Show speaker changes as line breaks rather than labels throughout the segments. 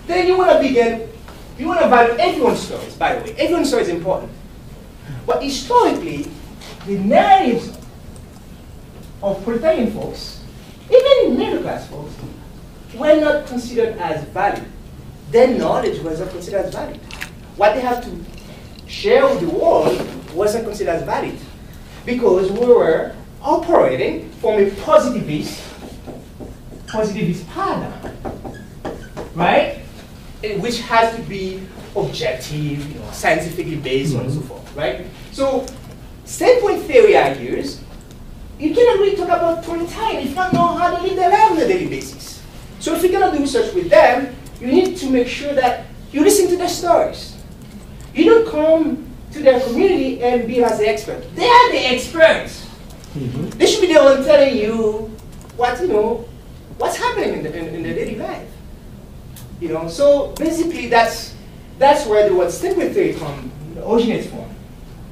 then you want to value everyone's stories, by the way. Everyone's story is important. But historically, the narratives of proletarian folks, even middle class folks, were not considered as valid. Their knowledge was not considered as valid. What they have to share with the world wasn't considered as valid. Because we were operating from a positivist paradigm, right? Which has to be objective, scientifically based, so on and so forth, right? So, standpoint theory argues, you cannot really talk about proletarians if you don't know how they live their life on a daily basis. So if you're going to do research with them, you need to make sure that you listen to their stories. You don't come to their community and be as the expert. They are the experts. They should be the one telling you what's happening in their daily life. So basically that's where the word standpoint theory originates from.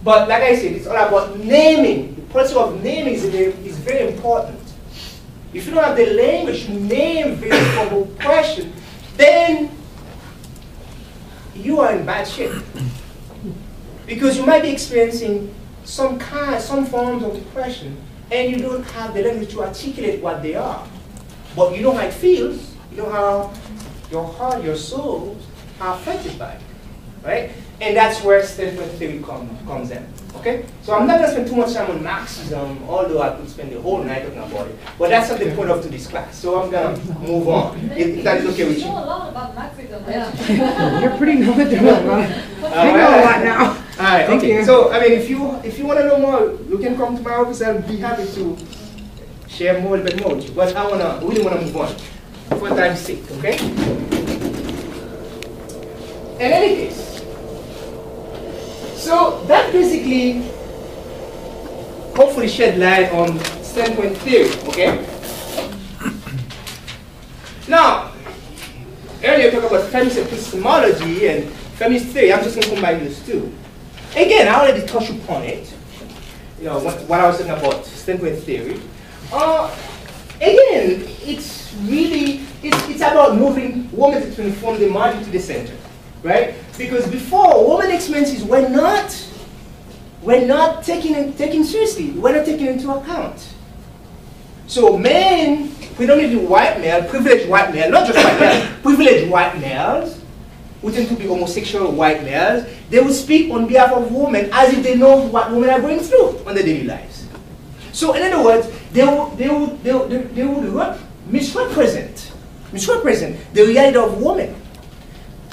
But like I said, it's all about naming. The process of naming is very important. If you don't have the language to name very formal question, then you are in bad shape. Because you might be experiencing some forms of depression, and you don't have the language to articulate what they are. But you know how it feels, you know how your heart, your soul are affected by it, right? And that's where standpoint theory comes in, okay? So I'm not going to spend too much time on Marxism, although I could spend the whole night talking about it. But that's not the point of today's class, so I'm going to move on, if that is okay with you.
You know a lot about Marxism.
Yeah. You're pretty knowledgeable about it. I know a lot now.
All right, okay. So, I mean, if you want to know more, you can come to my office. I'll be happy to share more, a bit more with you. But I really want to move on for time's sake, okay? In any case, so that basically hopefully shed light on standpoint theory, okay? Now, earlier I talked about feminist epistemology and feminist theory. I'm just going to combine those two. Again, I already touched upon it. What I was talking about standpoint theory. Again, it's about moving women from the margin to the center, right? Because before, women experiences were not taken seriously. Were not taken into account. So men, predominantly white male, privileged white male, not just white male, privileged white males, who tend to be homosexual white males, they would speak on behalf of women as if they know what women are going through on their daily lives. So in other words, they would misrepresent the reality of women.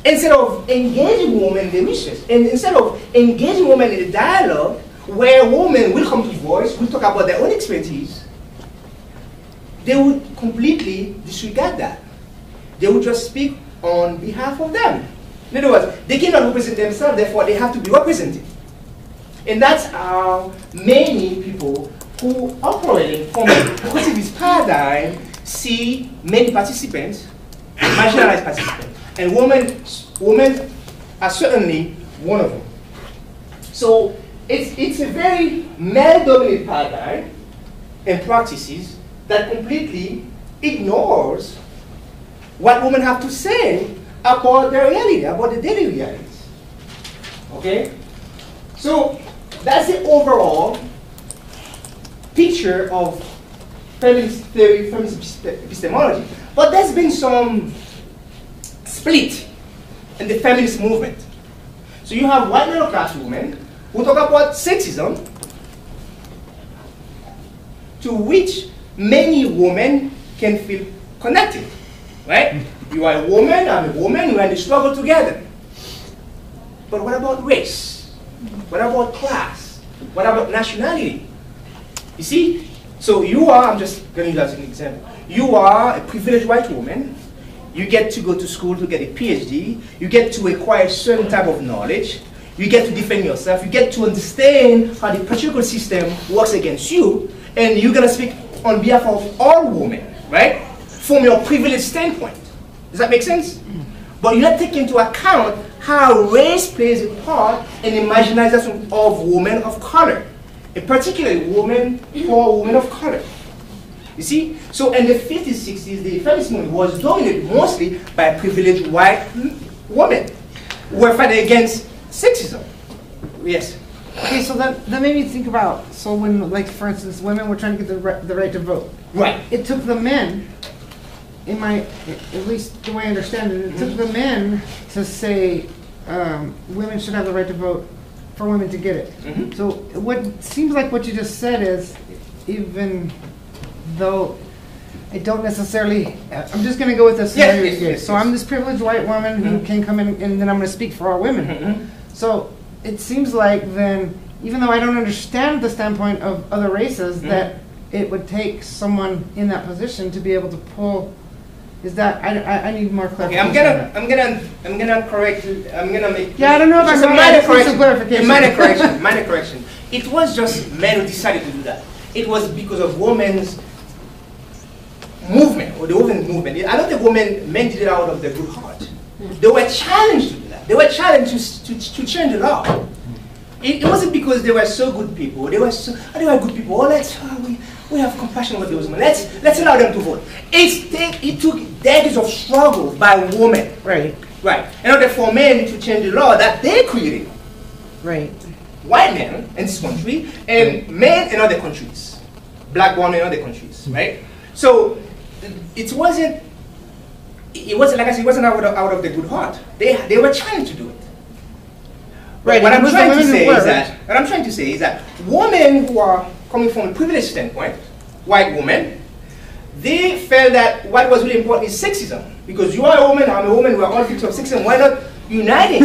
Instead of engaging women in the research, and instead of engaging women in the dialogue, where women will come to voice, will talk about their own experiences, they would completely disregard that. They would just speak on behalf of them. In other words, they cannot represent themselves, therefore they have to be represented. And that's how many people who operate from a positivist paradigm see many participants, marginalized participants. And women are certainly one of them. So it's a very male-dominated paradigm and practices that completely ignores what women have to say about their reality, about the daily realities. Okay? So that's the overall picture of feminist theory, feminist epistemology. But there's been some split in the feminist movement. So you have white middle class women who talk about sexism, to which many women can feel connected, right? You are a woman, I'm a woman, we are in the struggle together. But what about race? What about class? What about nationality? You see? So you are, I'm just going to use that as an example. You are a privileged white woman. You get to go to school to get a PhD. You get to acquire a certain type of knowledge. You get to defend yourself. You get to understand how the patriarchal system works against you. And you're going to speak on behalf of all women, right? From your privileged standpoint. Does that make sense? But you're not taking into account how race plays a part in the marginalization of women of color. And particularly poor women of color. You see? So in the 50s, 60s, the feminist movement was dominated mostly by privileged white women who were fighting against sexism. Yes.
Okay, so that made me think about, so when, like, for instance, women were trying to get the right to vote.
Right.
It took the men, at least the way I understand it, it took the men to say women should have the right to vote for women to get it. So what seems like what you just said is, even though I don't necessarily, I'm just going to go with this scenario here. So I'm this privileged white woman who can come in, and then I'm going to speak for all women. So it seems like then, even though I don't understand the standpoint of other races, that it would take someone in that position to be able to pull. Is that I need more clarification?
Okay, I'm gonna correct you. I'm gonna make.
Yeah, I don't know if I'm
a
right.
minor
Some
correction.
clarification.
Minor correction. Minor correction. It was just men who decided to do that. It was because of women's movement, or the women's movement. I don't think men did it out of their good heart. They were challenged to do that. They were challenged to change the law. It wasn't because they were so good people. They were good people. Oh, we have compassion for those women. Let's allow them to vote. It took decades of struggle by women.
Right.
Right. In order for men to change the law that they created.
Right.
White men in this country and men in other countries. Black women in other countries. Right? So it wasn't like I said, it wasn't out of the good heart. They were trying to do it.
Right.
What I'm trying to say is that women who are coming from a privileged standpoint, white women, they felt that what was really important is sexism. Because you are a woman, I'm a woman, we're all victims of sexism. Why not uniting?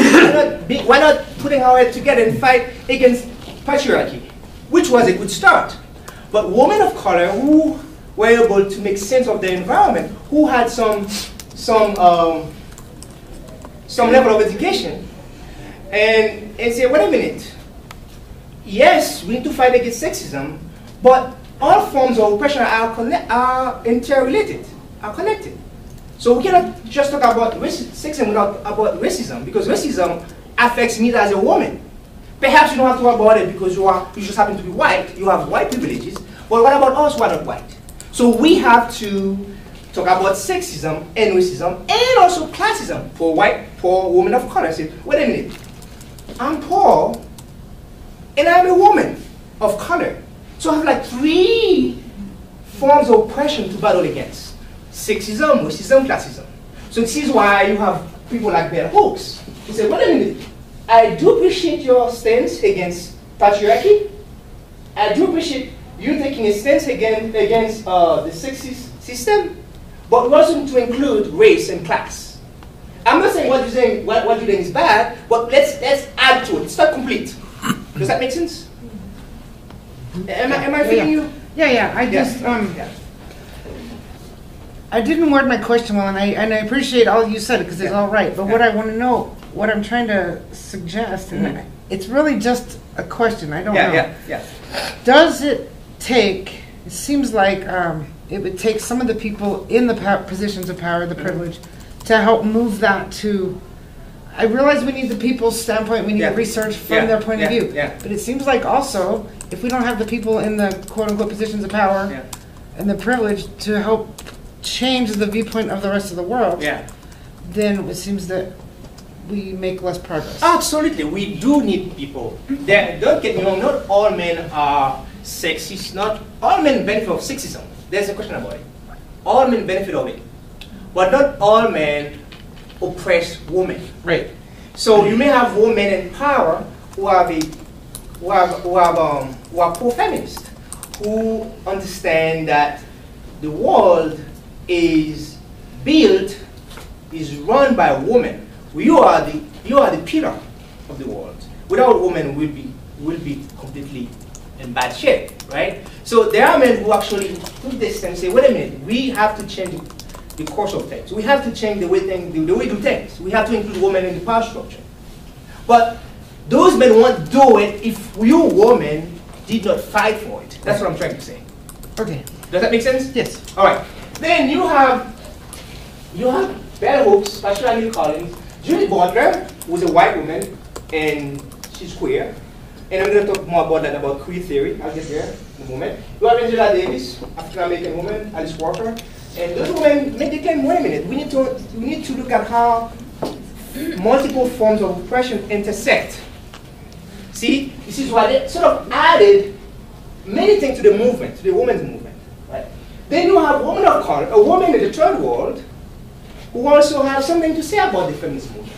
Why not putting our heads together and fight against patriarchy? Which was a good start. But women of color who were able to make sense of their environment, who had some level of education, and say, wait a minute, yes, we need to fight against sexism, but all forms of oppression are interrelated, are connected. So we cannot just talk about sexism without about racism, because racism affects me as a woman. Perhaps you don't have to talk about it because you just happen to be white, you have white privileges, but what about us who are not white? So we have to talk about sexism and racism and also classism for poor women of color. Say, wait a minute, I'm poor and I'm a woman of color. So I have like 3 forms of oppression to battle against. Sexism, racism, classism. So this is why you have people like Bell Hooks who say, wait a minute, I do appreciate your stance against patriarchy. I do appreciate you taking a stance against the sexist system, but we also need to include race and class. I'm not saying what you're doing is bad, but let's add to it. It's not complete. Does that make sense? Am I feeling you?
Yeah. I didn't word my question well, and I appreciate all you said because it's all right. But what I want to know, what I'm trying to suggest, and it's really just a question. I don't know.
Yeah.
Does it take? It seems like it would take some of the people in the positions of power, the privilege, to help move that to. I realize we need the people's standpoint. We need research from their point of view.
Yeah.
But it seems like also, if we don't have the people in the quote-unquote positions of power and the privilege to help change the viewpoint of the rest of the world, then it seems that we make less progress.
Absolutely, we do need people. Don't get me wrong, not all men are sexist. Not all men benefit of sexism. There's a question about it. All men benefit of it. But not all men oppress women.
Right.
So you may have women in power who are pro-feminist, who understand that the world is run by women. You are the pillar of the world. Without women, we'll be completely in bad shape, right? So there are men who actually put this and say, wait a minute, we have to change the course of things. We have to change the way we do things. We have to include women in the power structure. But those men won't do it if you women did not fight for it. That's what I'm trying to say.
Okay.
Does that make sense?
Yes.
All right. Then you have Bell Hooks, Patricia Hill Collins, Judith Butler, who's a white woman, and she's queer. And I'm going to talk more about that, about queer theory. I'll get there. movement. You have Angela Davis, African-American woman, Alice Walker, and those women make the claim, wait a minute, we need to look at how multiple forms of oppression intersect. See, this is why they sort of added many things to the movement, to the women's movement. Right? Then you have women of color, a woman in the third world, who also have something to say about the feminist movement.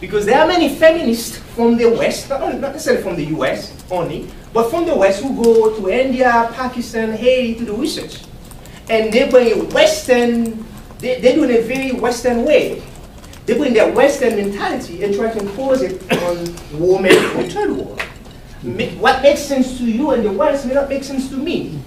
Because there are many feminists from the West, not necessarily from the US only, but from the West who go to India, Pakistan, Haiti to do research. And they bring a Western, they do it in a very Western way. They bring their Western mentality and try to impose it on women in the third world. What makes sense to you in the West may not make sense to me,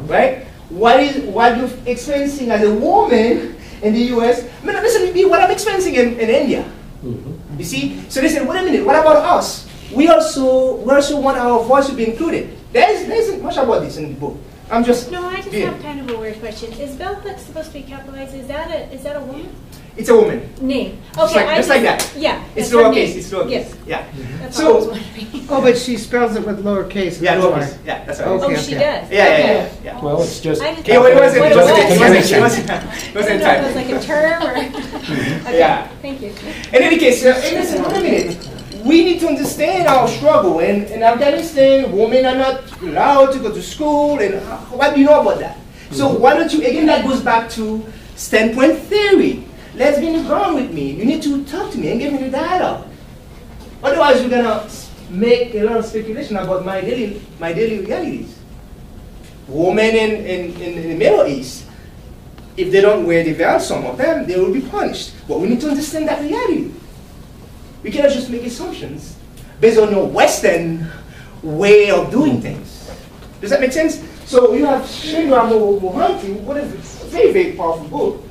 right? What you're experiencing as a woman in the US may not necessarily be what I'm experiencing in India. You see? So they said, wait a minute, what about us? We also want our voice to be included. There isn't much about this in the book.
I just have kind of a weird question. Is Bell Hooks supposed to be capitalized? Is that a woman?
It's a woman.
Name. Okay,
just like that.
Yeah.
It's lowercase. It's lowercase.
Yes.
Yeah.
That's what I was wondering.
Oh, but she spells it with lowercase.
Yeah,
that's
lowercase.
why.
Yeah, that's right.
Okay,
Oh, she
okay.
does.
Yeah.
Well, it's just.
I just
It wasn't.
What
It wasn't.
it
It
was.
wasn't. It
I
wasn't
didn't know if it was
typed.
like a term or. Okay.
Yeah.
Thank you.
In any case, listen, wait a minute. We need to understand our struggle. And in Afghanistan, women are not allowed to go to school. And what do you know about that? So why don't you, again, that goes back to standpoint theory. Let's be in the ground with me. You need to talk to me and give me the dialogue. Otherwise, you're going to make a lot of speculation about my daily realities. Women in the Middle East, if they don't wear the veil, some of them, they will be punished. But we need to understand that reality. We cannot just make assumptions based on your Western way of doing things. Does that make sense? So you have Chandra Mohanty, what is a very, very powerful book,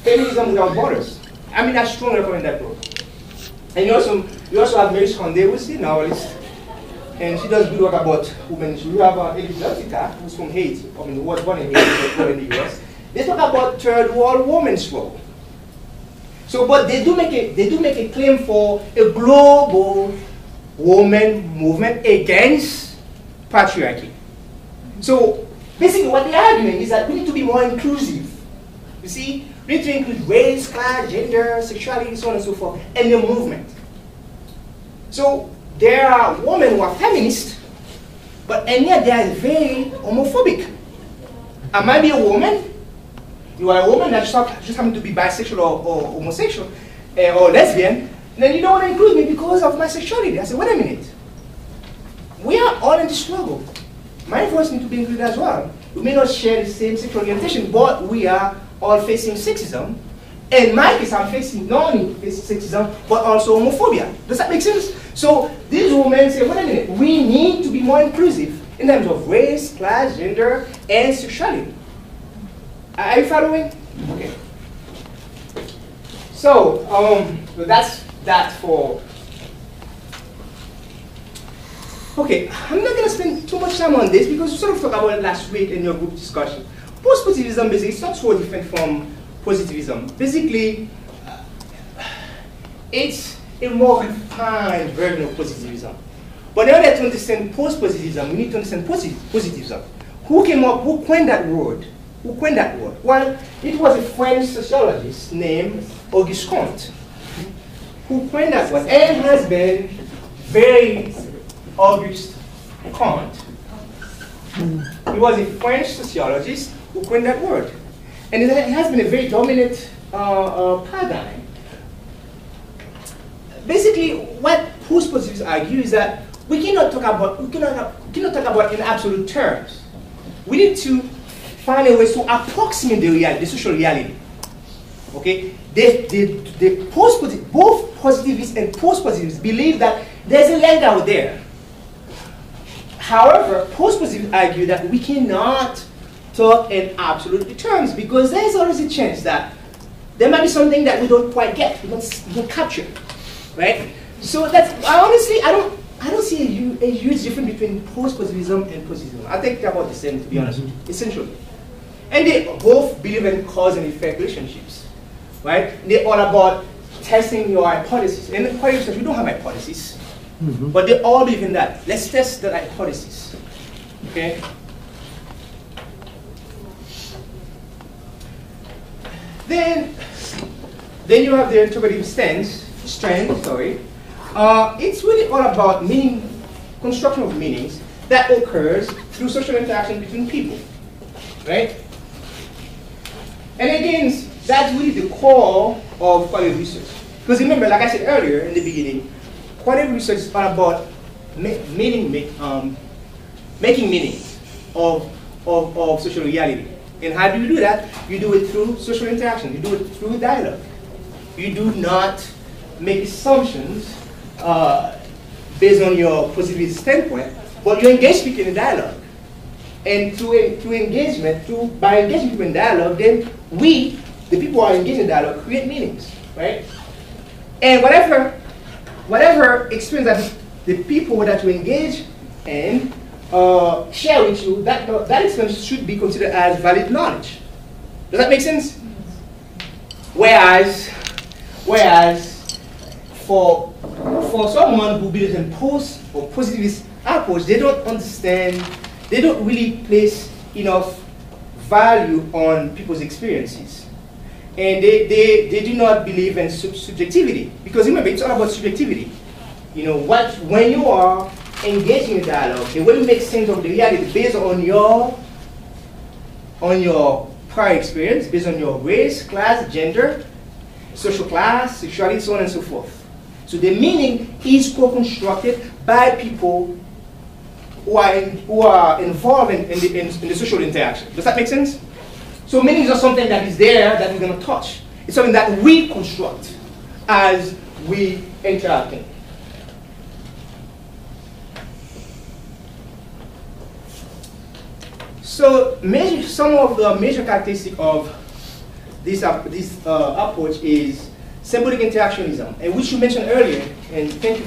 Feminism Without Borders. I mean, I strongly recommend that book. And you also have Mary Condé, who's the novelist, and she does good work about women issues. You have Edith Latika, who's from Haiti, I mean, who was born in Haiti, but born in the US. They talk about third world women's role. So, but they do make a claim for a global woman movement against patriarchy. So, basically, what they're arguing is that we need to be more inclusive. You see, we need to include race, class, gender, sexuality, so on and so forth, in the movement. So, there are women who are feminists, and yet they are very homophobic. I might be a woman. You are a woman that just happen to be bisexual or homosexual or lesbian, then you don't want to include me because of my sexuality. I said, wait a minute. We are all in the struggle. My voice needs to be included as well. We may not share the same sexual orientation, but we are all facing sexism. In my case, I'm facing not only sexism, but also homophobia. Does that make sense? So these women say, wait a minute, we need to be more inclusive in terms of race, class, gender, and sexuality. Are you following? Okay. So, that's that for. Okay, I'm not going to spend too much time on this because we sort of talked about it last week in your group discussion. Post-positivism basically is not so different from positivism. Basically, it's a more refined version of positivism. But in order to understand post-positivism, we need to understand positivism. Who coined that word? Who coined that word? Well, it was a French sociologist named Auguste Comte who coined that word, and has been very Auguste Comte. He was a French sociologist who coined that word. And it has been a very dominant paradigm. Basically, what post-positivists argue is that we cannot talk about in absolute terms. We need to find a way to approximate the reality, the social reality. Okay? Both positivists and post-positivists believe that there's a land out there. However, post-positivists argue that we cannot talk in absolute terms because there's always a chance that there might be something that we don't quite get, we don't capture, right? So that's, I don't see a huge difference between post-positivism and positivism. I think they're about the same, to be honest with you, essentially. And they both believe in cause and effect relationships, right? They're all about testing your hypothesis. And quite often, we don't have hypotheses, but they all believe in that. Let's test the hypothesis. Okay. Then you have the interpretive strength. Sorry, it's really all about meaning, construction of meanings that occurs through social interaction between people, right? And again, that's really the core of qualitative research. Because remember, like I said earlier in the beginning, qualitative research is all about making meanings of social reality. And how do you do that? You do it through social interaction. You do it through dialogue. You do not make assumptions based on your positivist standpoint, but you engage people in dialogue. And through engagement, by engaging people in dialogue, then we, the people who are engaged in dialogue, create meanings, right? And whatever experience that the people that you engage in share with you, that experience should be considered as valid knowledge. Does that make sense? Whereas for someone who believes in post or positivist approach, they don't understand, they don't really place enough value on people's experiences. And they do not believe in subjectivity. Because remember, it's all about subjectivity. You know, when you are engaging in dialogue, the way you make sense of the reality based on your prior experience, based on your race, class, gender, social class, sexuality, so on and so forth. So the meaning is co-constructed by people who are involved in the social interaction. Does that make sense? So meaning is not something that is there that we're going to touch. It's something that we construct as we interact in. So some of the major characteristics of this approach is symbolic interactionism, and which you mentioned earlier, and thank you.